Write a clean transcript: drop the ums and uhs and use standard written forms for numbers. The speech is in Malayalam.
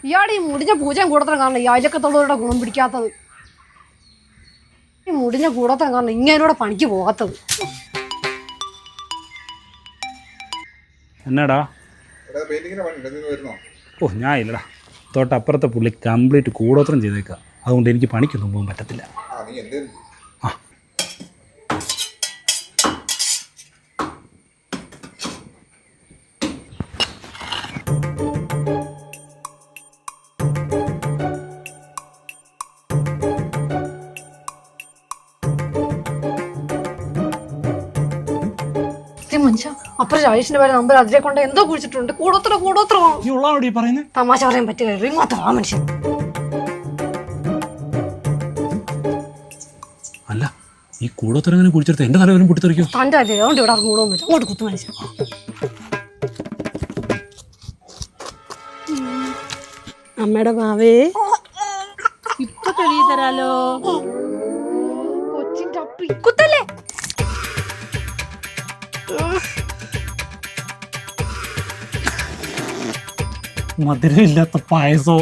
ഇയാടെ ഈ മുടിഞ്ഞ പൂജയും കൂടത്തരം കാരണം ഈ അയലക്കത്തുള്ളവരുടെ ഗുണം പിടിക്കാത്തത്. ഈ മുടിഞ്ഞ കൂടത്തരം കാരണം ഇങ്ങനൂടെ പണിക്ക് പോകാത്തത്. എന്നാടാ? ഓ ഞാൻ ഇല്ലടാ, തൊട്ടപ്പുറത്തെ പുള്ളി കംപ്ലീറ്റ് കൂടോത്രം ചെയ്തേക്കാം. അതുകൊണ്ട് എനിക്ക് പണിക്കൊന്നും പോകാൻ പറ്റത്തില്ല. ആ മനുഷ്യ അപ്പുറം രാജേഷിന്റെ പേര് നമ്പർ അതിലെ കൊണ്ട് എന്തോ കുഴിച്ചിട്ടുണ്ട്. കൂടോത്രം തമാശ പറയാൻ പറ്റില്ല. മാത്രം ആ മനുഷ്യൻ അല്ല, ഈ കൂടോത്രം കുടിച്ചെടുത്ത് എന്റെ തലവരും പൊട്ടിത്തെറിക്കും. തന്റെ അല്ലേ, അതുകൊണ്ട് ഇവിടെ കൂടൊന്നുമില്ല. അങ്ങോട്ട് കുത്തു മനുഷ്യൻ. അമ്മയുടെ മാവേ ഇപ്പൊ കഴുകി തരാലോ. കൊച്ചിന്റെ അപ്പി കുത്തല്ലേ. മധുരമില്ലാത്ത പായസോ.